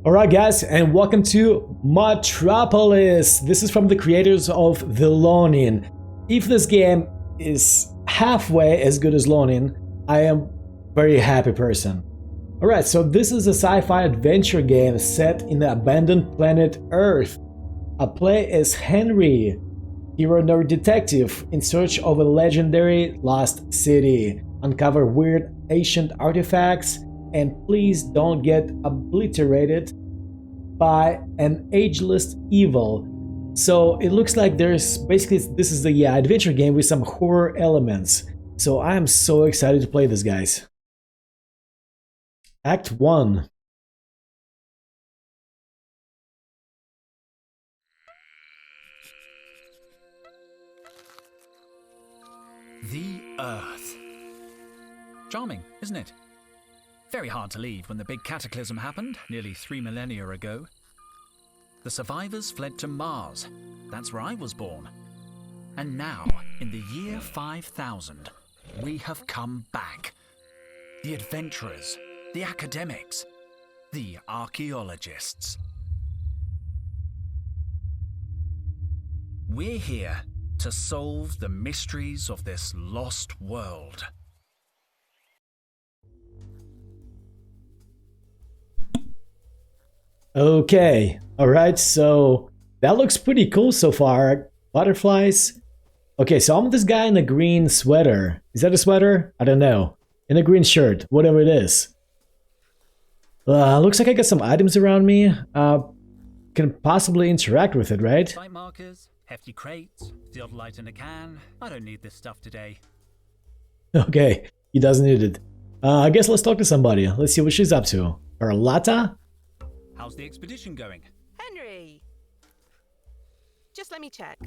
Alright guys, and welcome to Mutropolis! This is from the creators of the Lonin. If this game is halfway as good as Lonin, I am a very happy person. Alright, so this is a sci-fi adventure game set in the abandoned planet Earth. I play as Henry, hero nerd detective in search of a legendary lost city, uncover weird ancient artifacts, and please don't get obliterated by an ageless evil. So it looks like there's basically this is the adventure game with some horror elements. So I am so excited to play this, guys. Act 1. The Earth. Charming, isn't it? Very hard to leave when the big cataclysm happened nearly 3 millennia ago. The survivors fled to Mars. That's where I was born. And now, in the year 5000, we have come back. The adventurers, the academics, the archaeologists. We're here to solve the mysteries of this lost world. Okay, alright, so that looks pretty cool so far. Butterflies. Okay, so I'm this guy in a green sweater. Is that a sweater? I don't know. In a green shirt, whatever it is. Looks like I got some items around me. Can possibly interact with it, right? Site markers, hefty crates, the odd light in a can. I don't need this stuff today. Okay, he doesn't need it. I guess let's talk to somebody. Let's see what she's up to. Carlotta? How's the expedition going? Henry! Just let me check.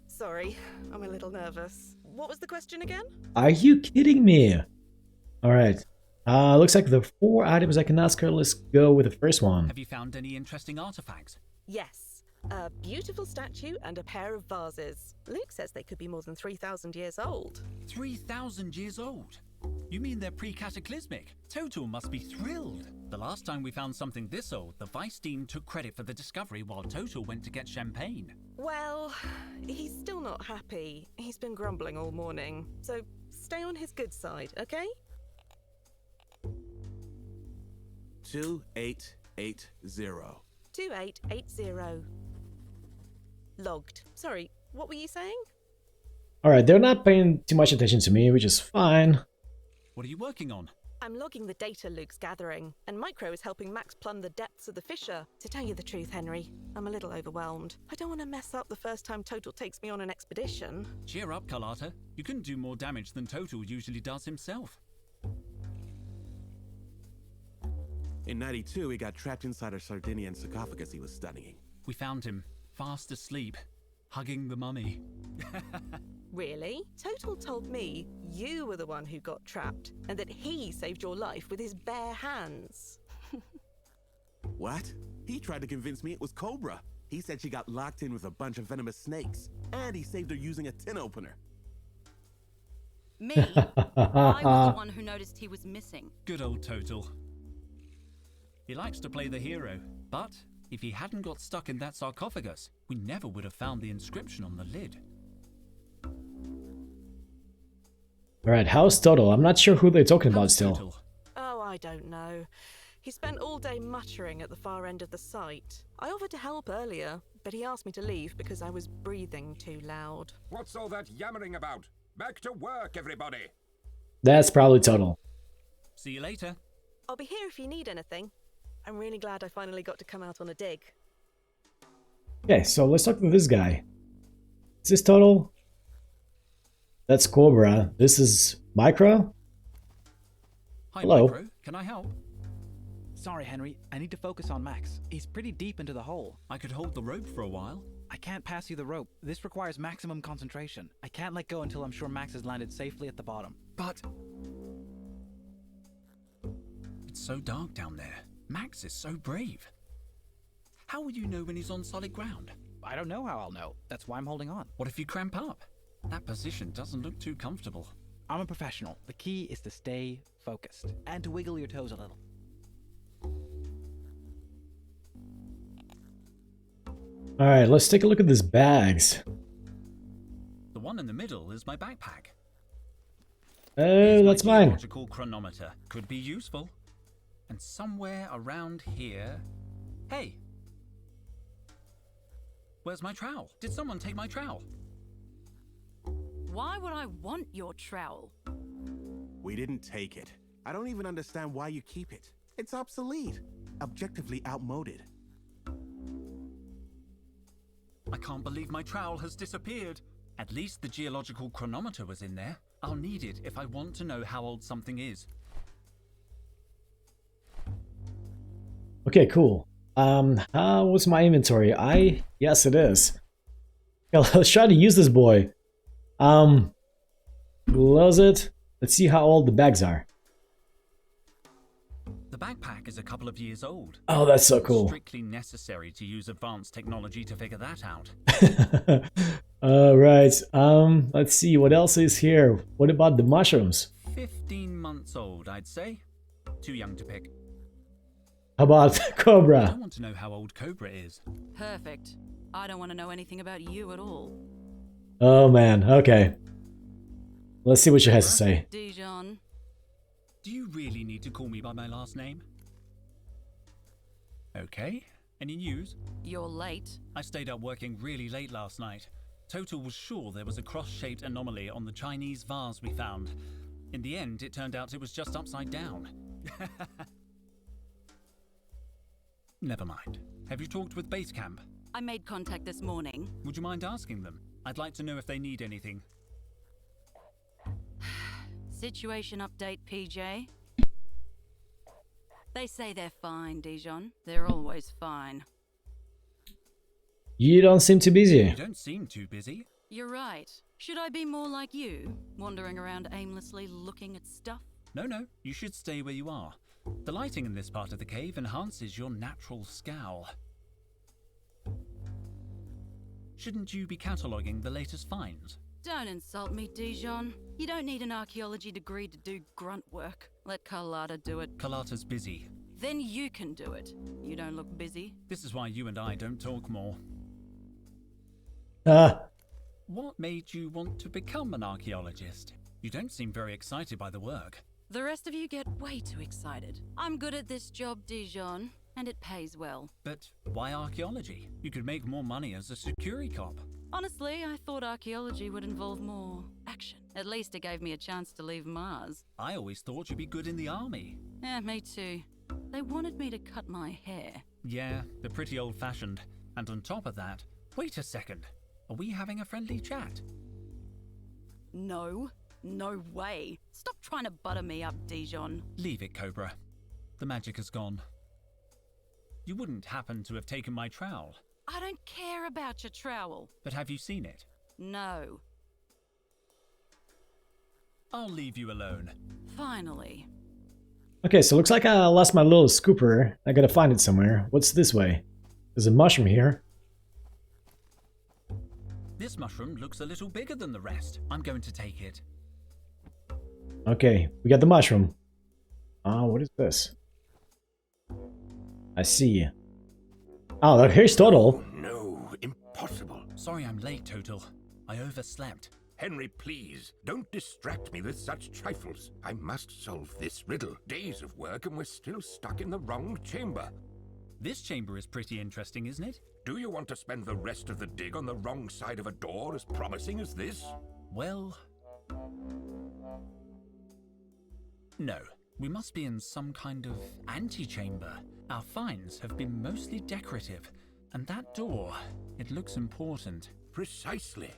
Sorry, I'm a little nervous. What was the question again? Are you kidding me? Alright. Looks like the 4 items I can ask her. Let's go with the first one. Have you found any interesting artifacts? Yes. A beautiful statue and a pair of vases. Luke says they could be more than 3,000 years old. 3,000 years old? You mean they're pre-cataclysmic? Totel must be thrilled. The last time we found something this old, the Vice team took credit for the discovery while Totel went to get champagne. Well, he's still not happy. He's been grumbling all morning. So stay on his good side, okay? 2880. 2880. Logged. Sorry, what were you saying? Alright, they're not paying too much attention to me, which is fine. What are you working on? I'm logging the data Luke's gathering, and Micro is helping Max plumb the depths of the fissure. To tell you the truth, Henry, I'm a little overwhelmed. I don't want to mess up the first time Totel takes me on an expedition. Cheer up, Carlotta. You can do more damage than Totel usually does himself. In 92, he got trapped inside a Sardinian sarcophagus he was studying. We found him, fast asleep, hugging the mummy. Really? Totel told me you were the one who got trapped, and that he saved your life with his bare hands. What? He tried to convince me it was Cobra. He said she got locked in with a bunch of venomous snakes, and he saved her using a tin opener. Me? I was the one who noticed he was missing. Good old Totel. He likes to play the hero, but if he hadn't got stuck in that sarcophagus, we never would have found the inscription on the lid. Alright, how's Total? I'm not sure who they're talking about How's still. Totel? Oh, I don't know. He spent all day muttering at the far end of the site. I offered to help earlier, but he asked me to leave because I was breathing too loud. What's all that yammering about? Back to work, everybody! That's probably Total. See you later. I'll be here if you need anything. I'm really glad I finally got to come out on a dig. Okay, so let's talk to this guy. Is this Total? That's Cobra. This is Micro? Hi, Hello. Micro. Can I help? Sorry, Henry. I need to focus on Max. He's pretty deep into the hole. I could hold the rope for a while. I can't pass you the rope. This requires maximum concentration. I can't let go until I'm sure Max has landed safely at the bottom. But it's so dark down there. Max is so brave. How will you know when he's on solid ground? I don't know how I'll know. That's why I'm holding on. What if you cramp up? That position doesn't look too comfortable. I'm a professional. The key is to stay focused and to wiggle your toes a little. Alright, let's take a look at these bags. The one in the middle is my backpack. Oh, Here's my that's mine. geological chronometer. Could be useful. And somewhere around here... Hey! Where's my trowel? Did someone take my trowel? Why would I want your trowel? We didn't take it. I don't even understand why you keep it. It's obsolete. Objectively outmoded. I can't believe my trowel has disappeared. At least the geological chronometer was in there. I'll need it if I want to know how old something is. Okay, cool. How was my inventory? Yes, it is. Okay, let's try to use this boy. Close it. Let's see how old the bags are. The backpack is a couple of years old. Oh, that's so It's cool. strictly necessary to use advanced technology to figure that out. Alright, let's see, what else is here? What about the mushrooms? 15 months old, I'd say. Too young to pick. How about I Cobra? don't want to know how old Cobra is. Perfect. I don't want to know anything about you at all. Oh man, okay. Let's see what she has to say. Dijon. Do you really need to call me by my last name? Okay. Any news? You're late. I stayed up working really late last night. Totel was sure there was a cross-shaped anomaly on the Chinese vase we found. In the end, it turned out it was just upside down. Never mind. Have you talked with base camp? I made contact this morning. Would you mind asking them? I'd like to know if they need anything. Situation update, PJ. They say they're fine, Dijon. They're always fine. You don't seem too busy. You don't seem too busy. You're right. Should I be more like you, wandering around aimlessly looking at stuff? No, you should stay where you are. The lighting in this part of the cave enhances your natural scowl. Shouldn't you be cataloguing the latest finds? Don't insult me, Dijon. You don't need an archaeology degree to do grunt work. Let Carlotta do it. Carlotta's busy. Then you can do it. You don't look busy. This is why you and I don't talk more. What made you want to become an archaeologist? You don't seem very excited by the work. The rest of you get way too excited. I'm good at this job, Dijon, and it pays well. But why archaeology? You could make more money as a security cop. Honestly, I thought archaeology would involve more action. At least it gave me a chance to leave Mars. I always thought you'd be good in the army. Yeah, me too. They wanted me to cut my hair. Yeah, they're pretty old-fashioned. And on top of that, wait a second. Are we having a friendly chat? No way. Stop trying to butter me up, Dijon. Leave it, Cobra. The magic has gone. You wouldn't happen to have taken my trowel. I don't care about your trowel. But have you seen it? No. I'll leave you alone. Finally. Okay, so looks like I lost my little scooper. I gotta find it somewhere. What's this way? There's a mushroom here. This mushroom looks a little bigger than the rest. I'm going to take it. Okay, we got the mushroom. What is this? I see. Oh, here's Totel. No, impossible. Sorry I'm late, Totel. I overslept. Henry, please, don't distract me with such trifles. I must solve this riddle. Days of work and we're still stuck in the wrong chamber. This chamber is pretty interesting, isn't it? Do you want to spend the rest of the dig on the wrong side of a door as promising as this? Well... no. We must be in some kind of antechamber. Our finds have been mostly decorative. And that door, it looks important. Precisely.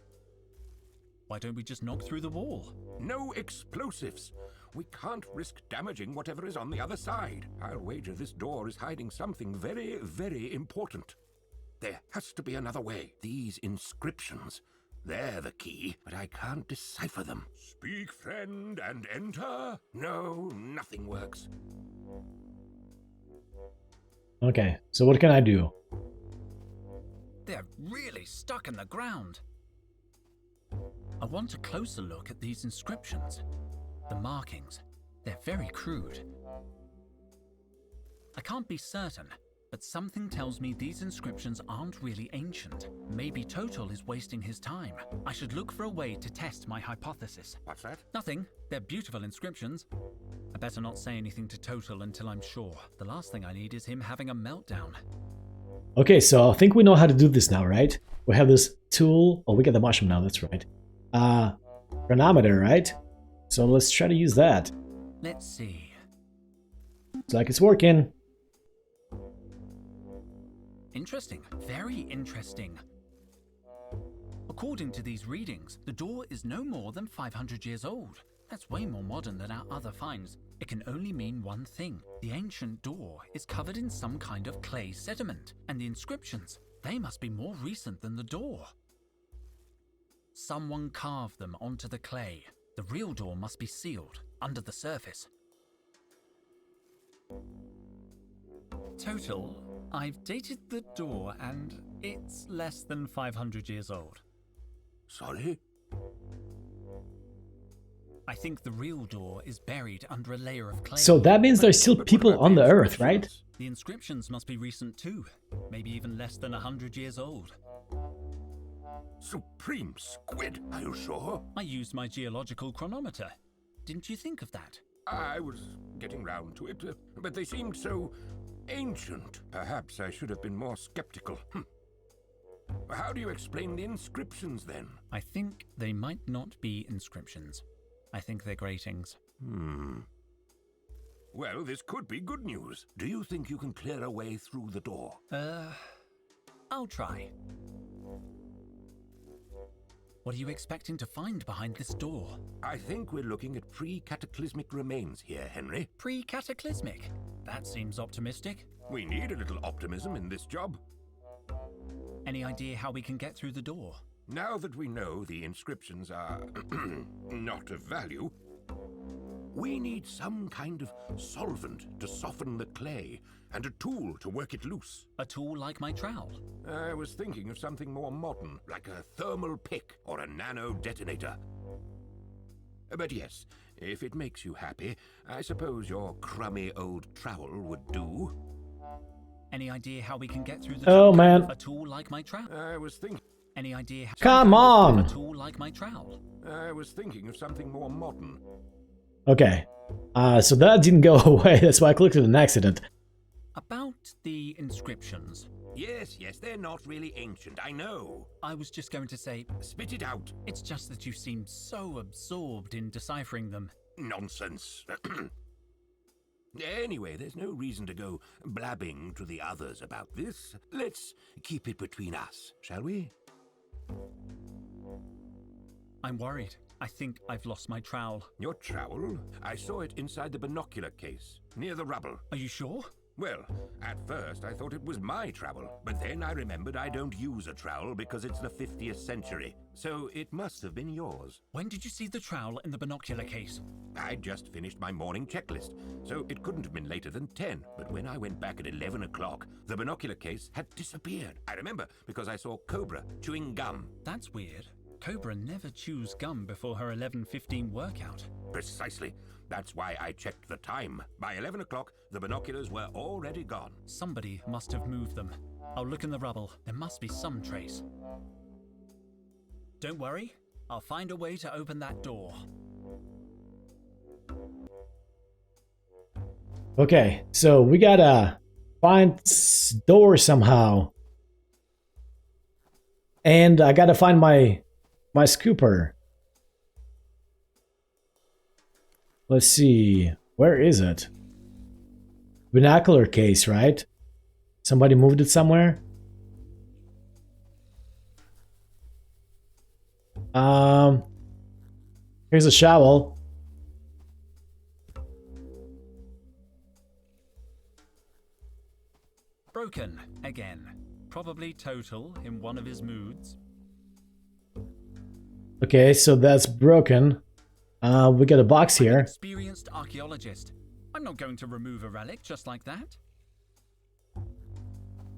Why don't we just knock through the wall? No explosives. We can't risk damaging whatever is on the other side. I'll wager this door is hiding something very, very important. There has to be another way. These inscriptions, they're the key, but I can't decipher them. Speak, friend, and enter? No, nothing works. Okay, so what can I do? They're really stuck in the ground. I want a closer look at these inscriptions. The markings, they're very crude. I can't be certain, but something tells me these inscriptions aren't really ancient. Maybe Totel is wasting his time. I should look for a way to test my hypothesis. What's that? Nothing. They're beautiful inscriptions. I better not say anything to Totel until I'm sure. The last thing I need is him having a meltdown. Okay, so I think we know how to do this now, right? We have this tool. Oh, we got the mushroom now, that's right. Chronometer, right? So let's try to use that. Let's see. Looks like it's working. Interesting. Very interesting. According to these readings, the door is no more than 500 years old. That's way more modern than our other finds. It can only mean one thing. The ancient door is covered in some kind of clay sediment, and the inscriptions, they must be more recent than the door. Someone carved them onto the clay. The real door must be sealed, under the surface. Totel, I've dated the door and it's less than 500 years old. Sorry? I think the real door is buried under a layer of clay. So that means there's still But what people about on the the Earth, right? inscriptions? The inscriptions must be recent too, maybe even less than 100 years old. Supreme squid, are you sure? I used my geological chronometer. Didn't you think of that? I was getting round to it, but they seemed so ancient. Perhaps I should have been more skeptical. How do you explain the inscriptions then? I think they might not be inscriptions. I think they're gratings. Well, this could be good news. Do you think you can clear a way through the door? I'll try. What are you expecting to find behind this door? I think we're looking at pre-cataclysmic remains here, Henry. Pre-cataclysmic? That seems optimistic. We need a little optimism in this job. Any idea how we can get through the door? Now that we know the inscriptions are not of value, we need some kind of solvent to soften the clay and a tool to work it loose. A tool like my trowel? I was thinking of something more modern, like a thermal pick or a nano detonator. But yes, if it makes you happy, I suppose your crummy old trowel would do. Any idea how we can get through the Oh, door? man. A tool like my trowel? I was thinking... Any idea how... Come on! A tool like my trowel? I was thinking of something more modern. Okay. So that didn't go away. That's why I clicked on an accident. About the inscriptions. Yes, they're not really ancient, I know. I was just going to say, Spit it out. it's just that you seem so absorbed in deciphering them. Nonsense. Anyway, there's no reason to go blabbing to the others about this. Let's keep it between us, shall we? I'm worried. I think I've lost my trowel. Your trowel? I saw it inside the binocular case, near the rubble. Are you sure? Well, at first I thought it was my trowel, but then I remembered I don't use a trowel because it's the 50th century, so it must have been yours. When did you see the trowel in the binocular case? I'd just finished my morning checklist, so it couldn't have been later than 10, but when I went back at 11 o'clock, the binocular case had disappeared. I remember because I saw Cobra chewing gum. That's weird. Cobra never chews gum before her 11:15 workout. Precisely. That's why I checked the time. By 11 o'clock, the binoculars were already gone. Somebody must have moved them. I'll look in the rubble. There must be some trace. Don't worry. I'll find a way to open that door. Okay, so we gotta find door somehow. And I gotta find my scooper. Let's see, where is it? Binocular case, right? Somebody moved it somewhere? Here's a shovel. Broken again. Probably Totel in one of his moods. Okay, so that's broken. We got a box I'm an here. experienced archaeologist. I'm not going to remove a relic just like that.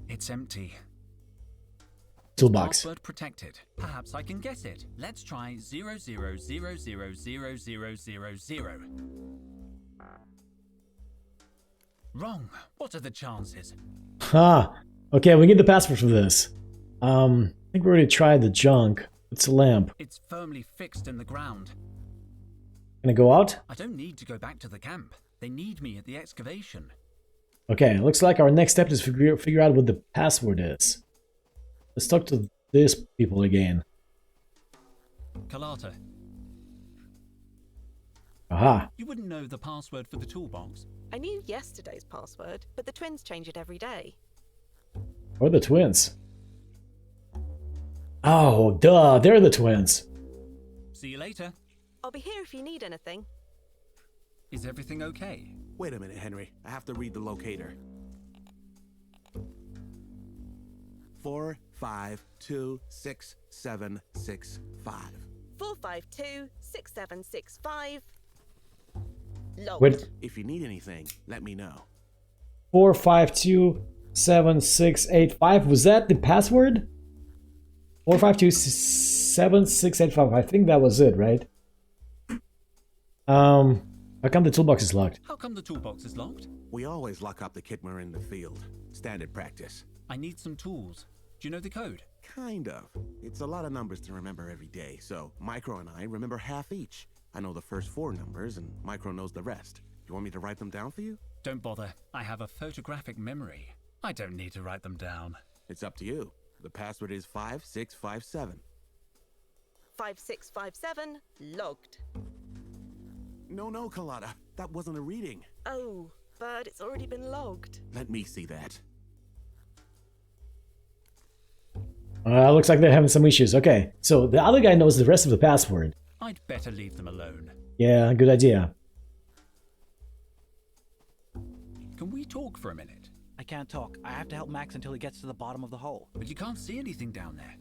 It's empty. Toolbox. Password protected. Perhaps I can guess it. Let's try 00000000. Wrong. What are the chances? Ah, okay, we need the password for this. I think we already tried the junk. It's a lamp. It's firmly fixed in the ground. Can I go out? I don't need to go back to the camp. They need me at the excavation. Okay, looks like our next step is to figure out what the password is. Let's talk to these people again. Carlotta, Aha. you wouldn't know the password for the toolbox? I knew yesterday's password, but the twins change it every day. Or the twins. Oh, duh, they're the twins. See you later. I'll be here if you need anything. Is everything okay? Wait a minute, Henry. I have to read the locator. 4526765. 4526765. Logged. Wait, If you need anything, let me know. 4527685. Was that the password? 4527685. I think that was it, right? How come the toolbox is locked? How come the toolbox is locked? We always lock up the kit when we're in the field. Standard practice. I need some tools. Do you know the code? Kind of. It's a lot of numbers to remember every day, so Micro and I remember half each. I know the first 4 numbers, and Micro knows the rest. You want me to write them down for you? Don't bother. I have a photographic memory. I don't need to write them down. It's up to you. The password is 5657. 5657. Logged. No, Carlotta. That wasn't a reading. Oh, but it's already been logged. Let me see that. Looks like they're having some issues. Okay, so the other guy knows the rest of the password. I'd better leave them alone. Yeah, good idea. Can we talk for a minute? I can't talk. I have to help Max until he gets to the bottom of the hole. But you can't see anything down there.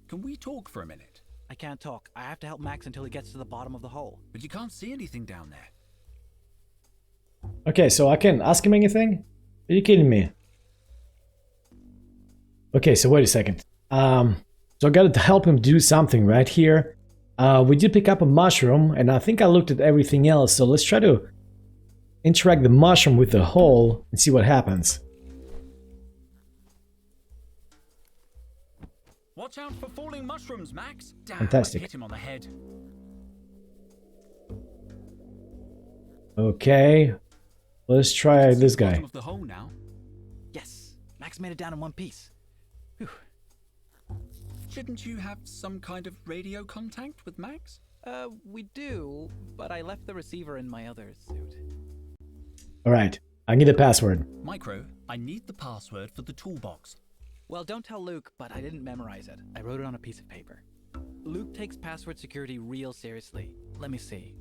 Can we talk for a minute? I can't talk. I have to help Max until he gets to the bottom of the hole. But you can't see anything down there. Okay, so I can't ask him anything? Are you kidding me? Okay, so wait a second. So I gotta help him do something right here. We did pick up a mushroom, and I think I looked at everything else, so let's try to interact the mushroom with the hole and see what happens. Watch out for falling mushrooms, Max! Damn, Fantastic. I hit him on the head. Okay, let's try this guy. Bottom of the hole now. Yes! Max made it down in one piece. Whew. Shouldn't you have some kind of radio contact with Max? We do, but I left the receiver in my other suit. Alright, I need a password. Micro, I need the password for the toolbox. Well, don't tell Luke, but I didn't memorize it. I wrote it on a piece of paper. Luke takes password security real seriously. Let me see.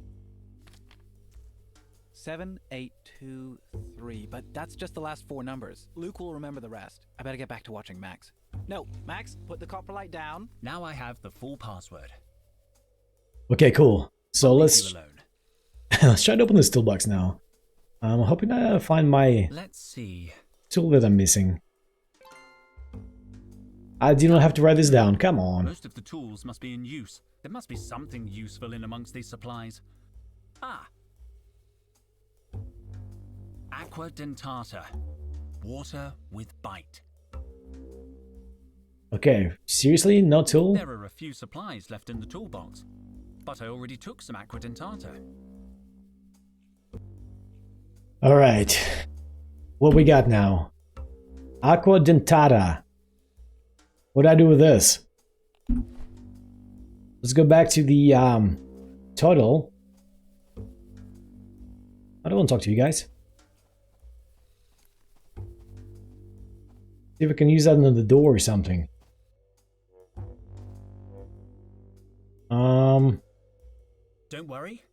7823, but that's just the last 4 numbers. Luke will remember the rest. I better get back to watching Max. No, Max, put the copper light down. Now I have the full password. Okay, cool. So Leave let's you alone. let's try to open this toolbox now. I'm hoping I find my Let's see. tool that I'm missing. I did not have to write this down. Come on. Most of the tools must be in use. There must be something useful in amongst these supplies. Ah. Aqua dentata. Water with bite. Okay, seriously? No tool? There are a few supplies left in the toolbox, but I already took some aqua dentata. Alright. What we got now? Aqua dentata. What do I do with this? Let's go back to the total. I don't want to talk to you guys. See if I can use that under the door or something. Don't worry.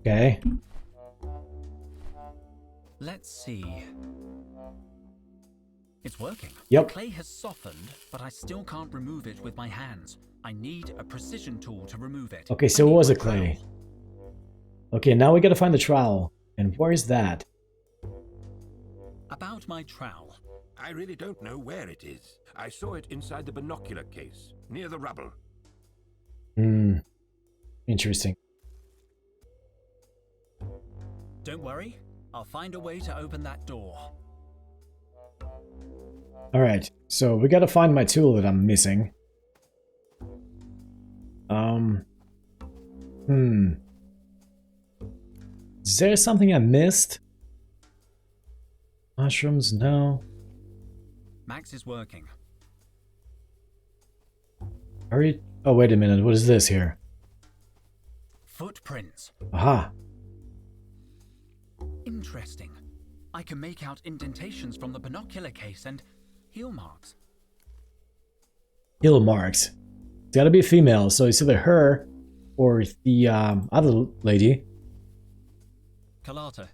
Okay. Let's see. It's working. Yep. The clay has softened, but I still can't remove it with my hands. I need a precision tool to remove it. Okay, so I it need was my a clay. trowel. Okay, now we gotta find the trowel. And where is that? About my trowel. I really don't know where it is. I saw it inside the binocular case, near the rubble. Hmm. Interesting. Don't worry, I'll find a way to open that door. Alright, so we gotta find my tool that I'm missing. Is there something I missed? Mushrooms? No. Max is working. Hurry. Oh, wait a minute. What is this here? Footprints. Aha. Interesting. I can make out indentations from the binocular case and heel marks. Heel marks. It's gotta be a female, so it's either her or the other lady. Carlotta,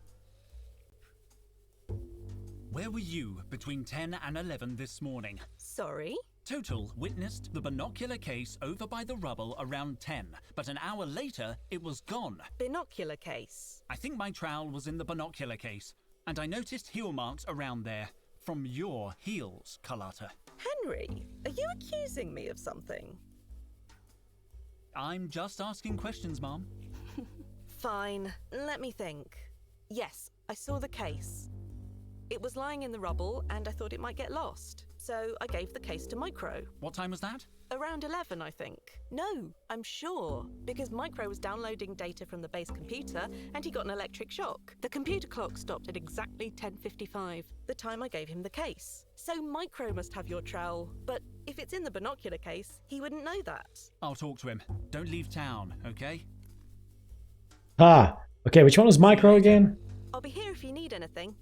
where were you between 10 and 11 this morning? Sorry? Total witnessed the binocular case over by the rubble around 10, but an hour later it was gone. Binocular case. I think my trowel was in the binocular case, and I noticed heel marks around there from your heels, Carlotta. Henry, are you accusing me of something? I'm just asking questions, Mom. Fine, let me think. Yes, I saw the case. It was lying in the rubble and I thought it might get lost. So I gave the case to Micro. What time was that? Around 11, I think. No, I'm sure. Because Micro was downloading data from the base computer and he got an electric shock. The computer clock stopped at exactly 10:55, the time I gave him the case. So Micro must have your trowel. But if it's in the binocular case, he wouldn't know that. I'll talk to him. Don't leave town, okay? Ah. Okay, which one was Micro again? I'll be here if you need anything.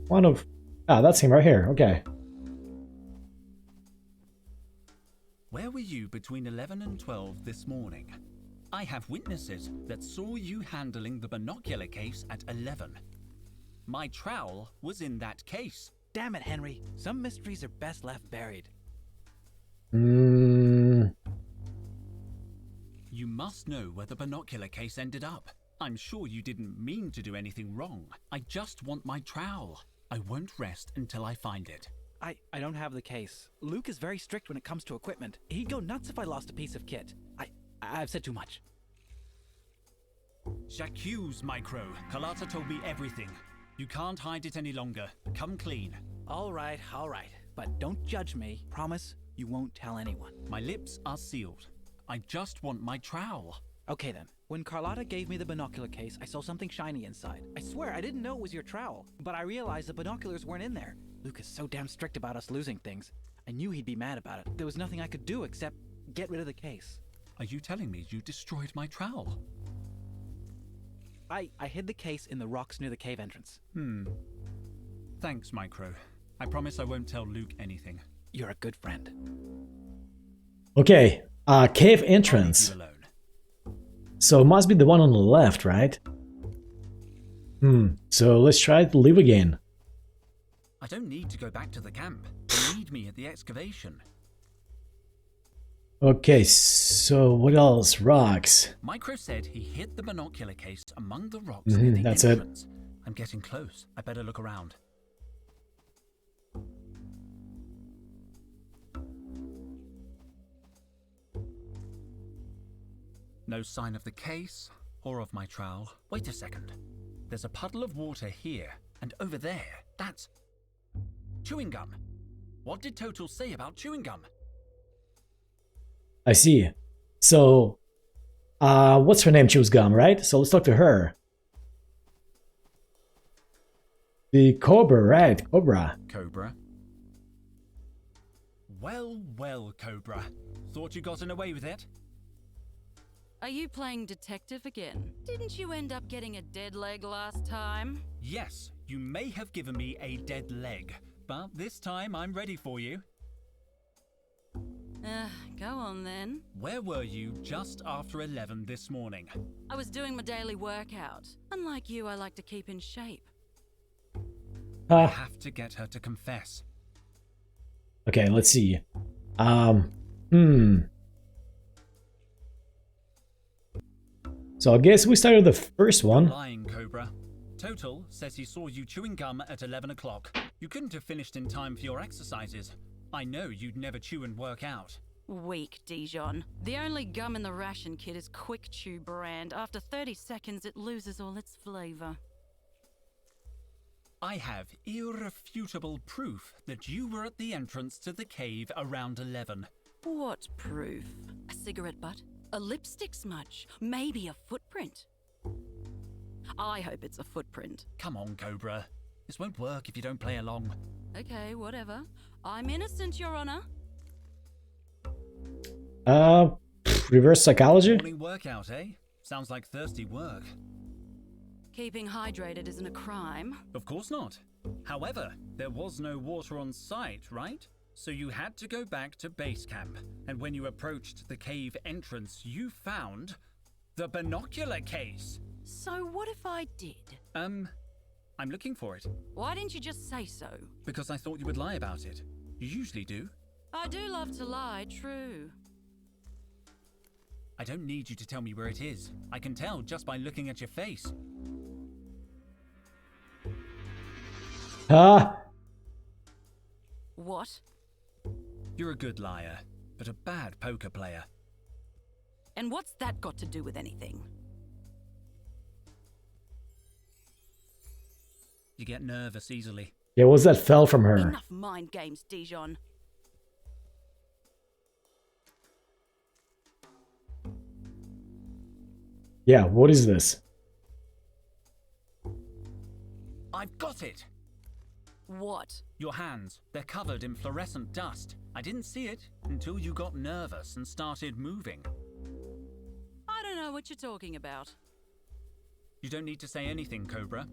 One of... Ah, that's him right here. Okay. Where were you between 11 and 12 this morning? I have witnesses that saw you handling the binocular case at 11. My trowel was in that case. Damn it, Henry. Some mysteries are best left buried. Hmm. You must know where the binocular case ended up. I'm sure you didn't mean to do anything wrong. I just want my trowel. I won't rest until I find it. I don't have the case. Luke is very strict when it comes to equipment. He'd go nuts if I lost a piece of kit. I've said too much. J'accuse, Micro. Carlotta told me everything. You can't hide it any longer. Come clean. All right. But don't judge me. Promise you won't tell anyone. My lips are sealed. I just want my trowel. Okay then. When Carlotta gave me the binocular case, I saw something shiny inside. I swear I didn't know it was your trowel, but I realized the binoculars weren't in there. Luke is so damn strict about us losing things. I knew he'd be mad about it. There was nothing I could do except get rid of the case. Are you telling me you destroyed my trowel? I hid the case in the rocks near the cave entrance. Thanks, Micro. I promise I won't tell Luke anything. You're a good friend. Okay. Cave entrance. Leave you alone. So it must be the one on the left, right? So let's try to leave again. I don't need to go back to the camp. They need me at the excavation. Okay, so what else? Rocks. Micro said he hid the binocular case among the rocks near the that's entrance. I'm getting close. I better look around. No sign of the case or of my trowel. Wait a second. There's a puddle of water here and over there. That's chewing gum. What did Totel say about chewing gum? I see. So, what's her name? Chews gum, right? So let's talk to her. The Cobra, right? Cobra. Cobra. Well, Cobra. Thought you gotten away with it? Are you playing detective again? Didn't you end up getting a dead leg last time? Yes, you may have given me a dead leg, but this time I'm ready for you. Go on then. Where were you just after 11 this morning? I was doing my daily workout. Unlike you, I like to keep in shape. I have to get her to confess. Okay, let's see. So I guess we started the first one. Lying, Cobra. Totel says he saw you chewing gum at 11 o'clock. You couldn't have finished in time for your exercises. I know you'd never chew and work out. Weak, Dijon. The only gum in the ration kit is Quick Chew brand. After 30 seconds, it loses all its flavor. I have irrefutable proof that you were at the entrance to the cave around 11. What proof? A cigarette butt? A lipstick smudge? Maybe a footprint? I hope it's a footprint. Come on, Cobra. This won't work if you don't play along. Okay, whatever. I'm innocent, Your Honor. Reverse psychology? Morning workout, eh? Sounds like thirsty work. Keeping hydrated isn't a crime. Of course not. However, there was no water on site, right? So you had to go back to base camp. And when you approached the cave entrance, you found the binocular case. So what if I did? I'm looking for it. Why didn't you just say so? Because I thought you would lie about it. You usually do. I do love to lie, true. I don't need you to tell me where it is. I can tell just by looking at your face. What? You're a good liar, but a bad poker player. And what's that got to do with anything? You get nervous easily. Yeah, what was that fell from her? Enough mind games, Dijon. Yeah, what is this? I've got it! What? Your hands. They're covered in fluorescent dust. I didn't see it until you got nervous and started moving. I don't know what you're talking about. You don't need to say anything, Cobra.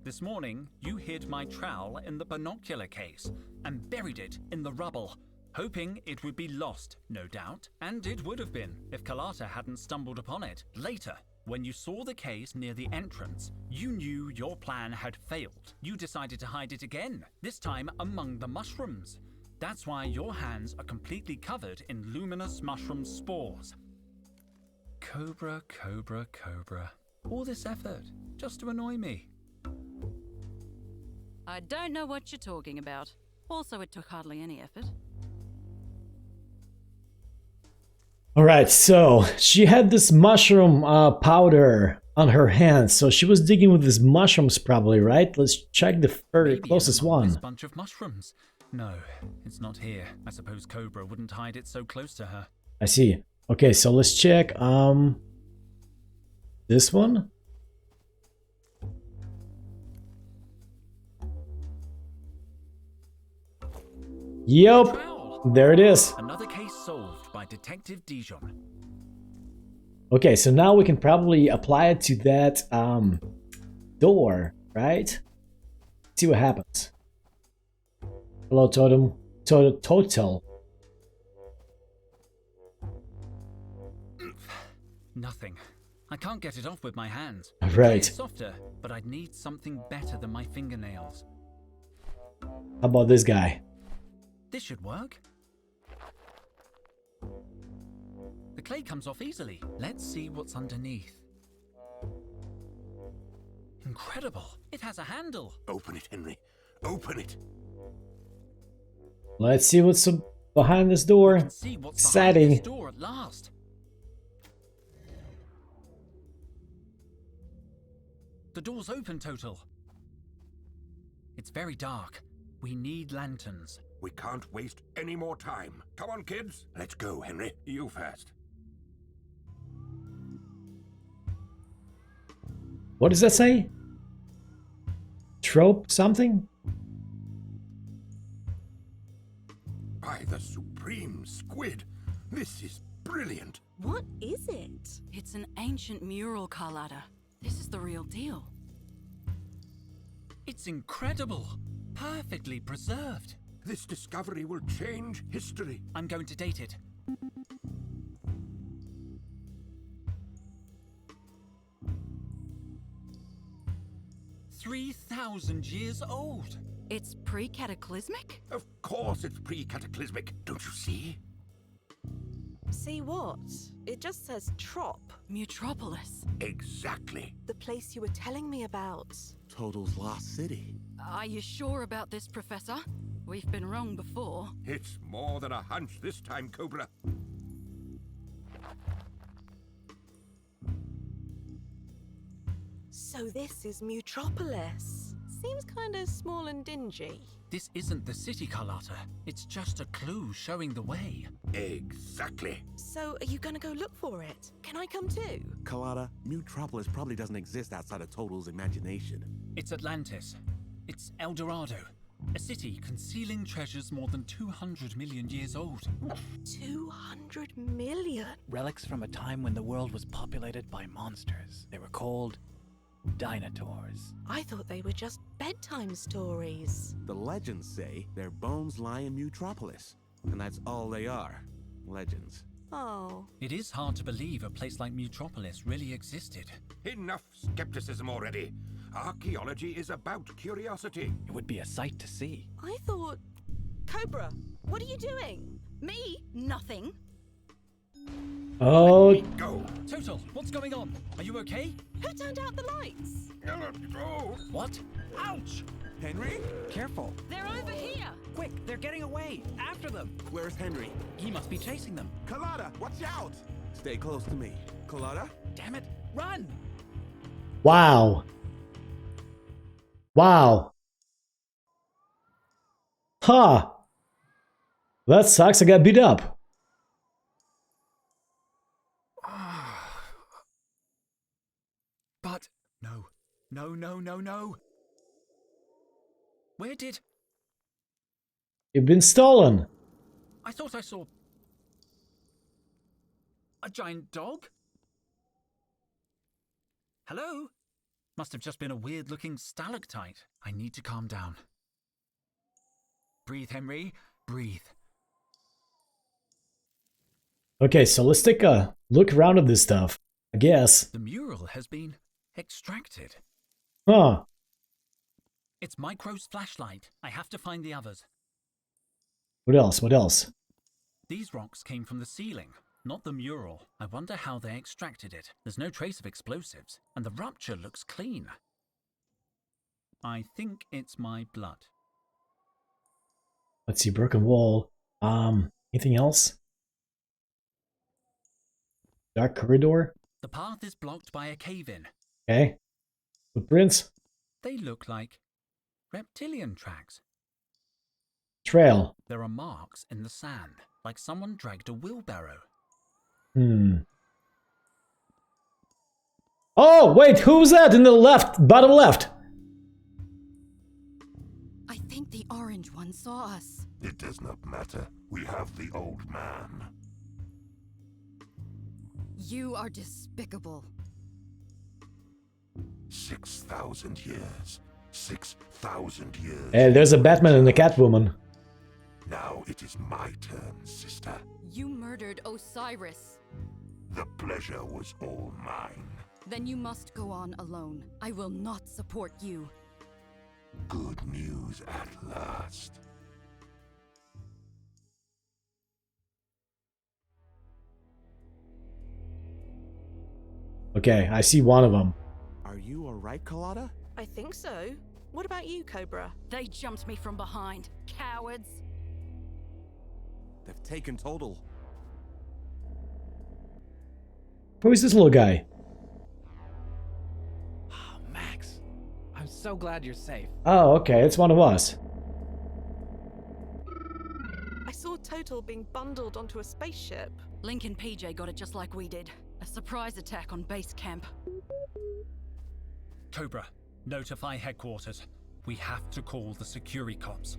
This morning, you hid my trowel in the binocular case and buried it in the rubble, hoping it would be lost, no doubt. And it would have been if Carlotta hadn't stumbled upon it. Later, when you saw the case near the entrance, you knew your plan had failed. You decided to hide it again, this time among the mushrooms. That's why your hands are completely covered in luminous mushroom spores. Cobra, Cobra, Cobra. All this effort, just to annoy me. I don't know what you're talking about. Also, it took hardly any effort. Alright, so she had this mushroom powder on her hands, so she was digging with these mushrooms probably, right? Let's check the very Maybe closest among one. This bunch of mushrooms. No, it's not here. I suppose Cobra wouldn't hide it so close to her. I see. Okay, so let's check this one. Yep, Trowel. there it is. Another case solved by Detective Dijon. Okay, so now we can probably apply it to that door, right? See what happens. Hello, Totel. Nothing. I can't get it off with my hands. Right. It's softer, but I'd need something better than my fingernails. How about this guy? This should work. The clay comes off easily. Let's see what's underneath. Incredible. It has a handle. Open it, Henry. Open it. Let's see what's behind this door. You can see what's behind Exciting. this door at last. The door's open, Totel. It's very dark. We need lanterns. We can't waste any more time. Come on, kids. Let's go, Henry. You first. What does that say? Trope something? By the supreme squid. This is brilliant. What is it? It's an ancient mural, Carlotta. This is the real deal. It's incredible. Perfectly preserved. This discovery will change history. I'm going to date it. "3,000 years old. It's pre-cataclysmic? Of course it's pre-cataclysmic. Don't you see? See what? It just says Trop, Mutropolis. Exactly. the place you were telling me about. Total's lost city. Are you sure about this, Professor? We've been wrong before. It's more than a hunch this time, Cobra. So this is Mutropolis. Seems kind of small and dingy. This isn't the city, Carlotta. It's just a clue showing the way. Exactly. So are you gonna go look for it? Can I come too? Colada, Mutropolis probably doesn't exist outside of Total's imagination. It's Atlantis. It's El Dorado. A city concealing treasures more than 200 million years old. 200 million? Relics from a time when the world was populated by monsters. They were called Dinotaurs. I thought they were just bedtime stories. The legends say their bones lie in Mutropolis, and that's all they are. Legends. Oh. It is hard to believe a place like Mutropolis really existed. Enough skepticism already. Archaeology is about curiosity. It would be a sight to see. I thought... Cobra, what are you doing? Me? Nothing. Oh, Go. Total, what's going on? Are you okay? Who turned out the lights? Go. What? Ouch! Henry? Careful. They're over here. Quick, they're getting away. After them. Where's Henry? He must be chasing them. Colada, watch out! Stay close to me. Colada? Damn it. Run! wow. Wow. Huh. That sucks, I got beat up. But no. No. Where did... You've been stolen. I thought I saw... a giant dog? Hello? Must have just been a weird-looking stalactite. I need to calm down. Breathe, Henry. Breathe. Okay, so let's take a look around at this stuff, I guess. The mural has been extracted. Huh. It's Micro's flashlight. I have to find the others. What else? What else? These rocks came from the ceiling, not the mural. I wonder how they extracted it. There's no trace of explosives, and the rupture looks clean. I think it's my blood. Let's see, broken wall. Anything else? Dark corridor? The path is blocked by a cave-in. Okay. Footprints? They look like reptilian tracks. Trail. There are marks in the sand, like someone dragged a wheelbarrow. Oh, wait, who's that in the left, bottom left? I think the orange one saw us. It does not matter. We have the old man. You are despicable. 6,000 years. 6,000 years. Hey, there's a Batman and a Catwoman. Now it is my turn, sister. You murdered Osiris. The pleasure was all mine. Then you must go on alone. I will not support you. Good news at last. Okay, I see one of them. Are you alright, Colada? I think so. What about you, Cobra? They jumped me from behind. Cowards. They've taken Total. Who is this little guy? Oh, Max. I'm so glad you're safe. Oh, okay, it's one of us. I saw Total being bundled onto a spaceship. Link and PJ got it just like we did. A surprise attack on base camp. Cobra, notify headquarters. We have to call the security cops.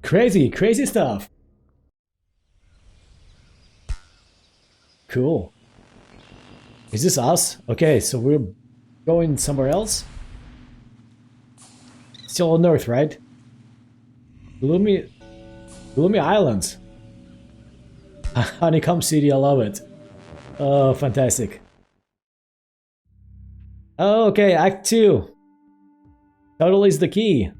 Crazy, crazy stuff. Cool. Is this us? Okay, so we're going somewhere else? Still on Earth, right? Gloomy Islands. Honeycomb City, I love it. Oh, fantastic. Okay, Act 2. Total is the key.